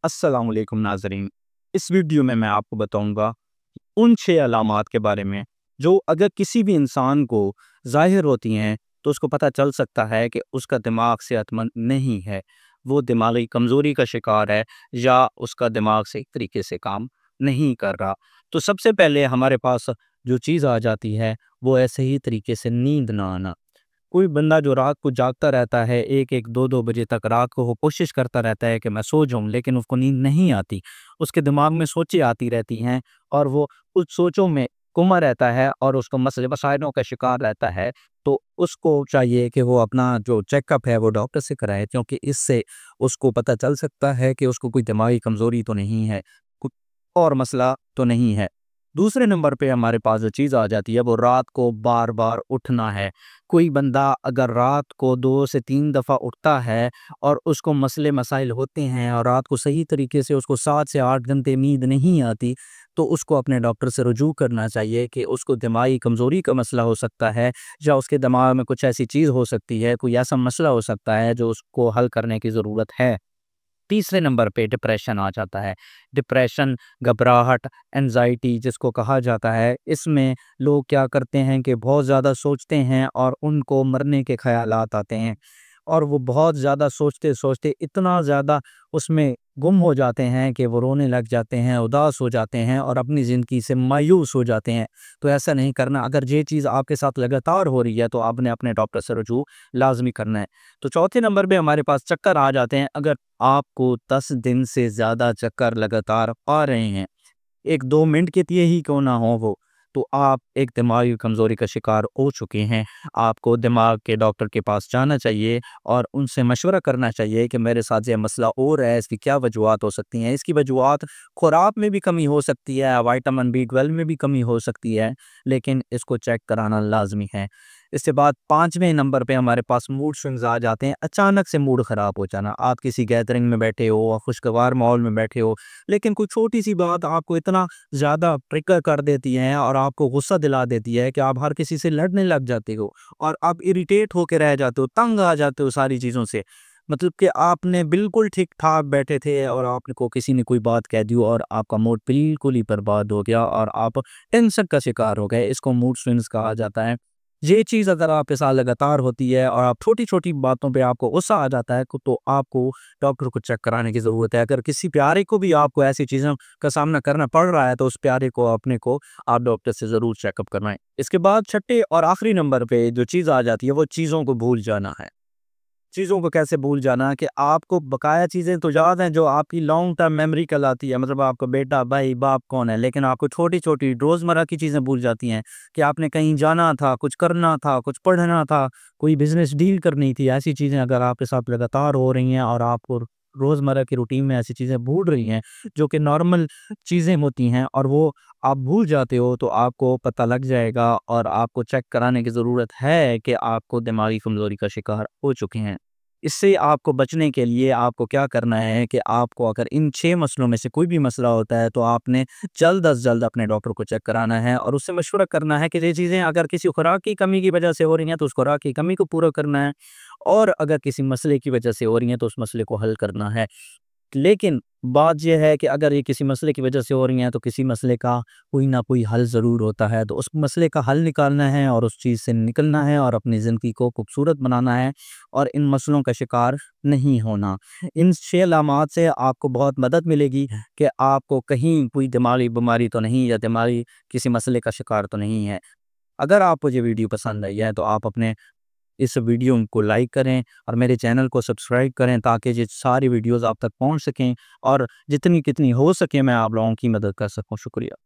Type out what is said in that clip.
अस्सलाम वालेकुम नाज़रीन। इस वीडियो में मैं आपको बताऊंगा उन 6 अलामात के बारे में जो अगर किसी भी इंसान को ज़ाहिर होती हैं तो उसको पता चल सकता है कि उसका दिमाग सेहतमंद नहीं है, वो दिमागी कमज़ोरी का शिकार है या उसका दिमाग सही तरीके से काम नहीं कर रहा। तो सबसे पहले हमारे पास जो चीज़ आ जाती है वो है सही तरीके से नींद ना आना। कोई बंदा जो रात को जागता रहता है 1-1 2-2 बजे तक रात को वो कोशिश करता रहता है कि मैं सो जाऊं, लेकिन उसको नींद नहीं आती। उसके दिमाग में सोचें आती रहती हैं और वो उस सोचों में गुमा रहता है और उसको मसले मसाइलों का शिकार रहता है। तो उसको चाहिए कि वो अपना जो चेकअप है वो डॉक्टर से कराए, क्योंकि इससे उसको पता चल सकता है कि उसको कोई दिमागी कमज़ोरी तो नहीं है, कुछ और मसला तो नहीं है। दूसरे नंबर पे हमारे पास जो चीज़ आ जाती है वो रात को बार-बार उठना है। कोई बंदा अगर रात को 2 से 3 दफ़ा उठता है और उसको मसले मसाइल होते हैं और रात को सही तरीके से उसको 7 से 8 घंटे नींद नहीं आती, तो उसको अपने डॉक्टर से रुजू करना चाहिए कि उसको दिमागी कमज़ोरी का मसला हो सकता है या उसके दिमाग में कुछ ऐसी चीज़ हो सकती है, कोई ऐसा मसला हो सकता है जो उसको हल करने की ज़रूरत है। तीसरे नंबर पे डिप्रेशन आ जाता है। डिप्रेशन, घबराहट, एंग्ज़ायटी जिसको कहा जाता है, इसमें लोग क्या करते हैं कि बहुत ज़्यादा सोचते हैं और उनको मरने के ख़यालात आते हैं और वो बहुत ज़्यादा सोचते-सोचते इतना ज़्यादा उसमें गुम हो जाते हैं कि वो रोने लग जाते हैं, उदास हो जाते हैं और अपनी ज़िंदगी से मायूस हो जाते हैं। तो ऐसा नहीं करना। अगर ये चीज़ आपके साथ लगातार हो रही है तो आपने अपने डॉक्टर से रुजू लाज़मी करना है। तो चौथे नंबर पे हमारे पास चक्कर आ जाते हैं। अगर आपको 10 दिन से ज़्यादा चक्कर लगातार आ रहे हैं, 1-2 मिनट के लिए ही क्यों ना हो वो, तो आप एक दिमागी कमज़ोरी का शिकार हो चुके हैं। आपको दिमाग के डॉक्टर के पास जाना चाहिए और उनसे मशवरा करना चाहिए कि मेरे साथ ये मसला हो रहा है, इसकी क्या वजूहात हो सकती हैं। इसकी वजूहात खुराक में भी कमी हो सकती है, विटामिन बी12 में भी कमी हो सकती है, लेकिन इसको चेक कराना लाज़मी है। इसके बाद 5वें नंबर पे हमारे पास मूड स्विंग्स आ जाते हैं। अचानक से मूड ख़राब हो जाना। आप किसी गैदरिंग में बैठे हो और खुशगवार माहौल में बैठे हो, लेकिन कोई छोटी-सी बात आपको इतना ज़्यादा ट्रिगर कर देती है और आपको गुस्सा दिला देती है कि आप हर किसी से लड़ने लग जाते हो और आप इरिटेट होके रह जाते हो, तंग आ जाते हो सारी चीज़ों से। मतलब कि आपने बिल्कुल ठीक-ठाक बैठे थे और आपको किसी ने कोई बात कह दी और आपका मूड बिल्कुल ही बर्बाद हो गया और आप टेंशन का शिकार हो गए। इसको मूड स्विंग्स कहा जाता है। ये चीज़ अगर आपके साथ लगातार होती है और आप छोटी-छोटी बातों पे आपको गुस्सा आ जाता है, तो आपको डॉक्टर को चेक कराने की ज़रूरत है। अगर किसी प्यारे को भी आपको ऐसी चीज़ों का सामना करना पड़ रहा है, तो उस प्यारे को अपने को आप डॉक्टर से ज़रूर चेकअप करवाएँ। इसके बाद छठे और आखिरी नंबर पे जो चीज़ आ जाती है, वो चीज़ों को भूल जाना है। चीज़ों को कैसे भूल जाना कि आपको बकाया चीज़ें तो याद हैं जो आपकी लॉन्ग टर्म मेमोरी कहलाती है, मतलब आपका बेटा, भाई, बाप कौन है, लेकिन आपको छोटी-छोटी रोज़मर्रा की चीज़ें भूल जाती हैं कि आपने कहीं जाना था, कुछ करना था, कुछ पढ़ना था, कोई बिज़नेस डील करनी थी। ऐसी चीज़ें अगर आपके साथ लगातार हो रही हैं और आपको रोज़मर्रा की रूटीन में ऐसी चीज़ें भूल रही हैं, जो कि नॉर्मल चीज़ें होती हैं और वो आप भूल जाते हो, तो आपको पता लग जाएगा और आपको चेक कराने की ज़रूरत है कि आपको दिमागी कमज़ोरी का शिकार हो चुके हैं। इससे आपको बचने के लिए आपको क्या करना है कि आपको अगर इन 6 मसलों में से कोई भी मसला होता है, तो आपने जल्द अज़ जल्द अपने डॉक्टर को चेक कराना है और उससे मशवरा करना है कि ये चीज़ें अगर किसी खुराक की कमी की वजह से हो रही हैं, तो उस खुराक की कमी को पूरा करना है और अगर किसी मसले की वजह से हो रही हैं, तो उस मसले को हल करना है। लेकिन बात ये है कि अगर ये किसी मसले की वजह से हो रही हैं, तो किसी मसले का कोई ना कोई हल ज़रूर होता है। तो उस मसले का हल निकालना है और उस चीज़ से निकलना है और अपनी ज़िंदगी को खूबसूरत बनाना है और इन मसलों का शिकार नहीं होना। इन 6 अलामात से आपको बहुत मदद मिलेगी कि आपको कहीं कोई दिमागी बीमारी तो नहीं या दिमागी किसी मसले का शिकार तो नहीं है। अगर आपको ये वीडियो पसंद आई है, तो आप अपने इस वीडियो को लाइक करें और मेरे चैनल को सब्सक्राइब करें ताकि ये सारी वीडियोस आप तक पहुंच सकें और जितनी कितनी हो सके मैं आप लोगों की मदद कर सकूं। शुक्रिया।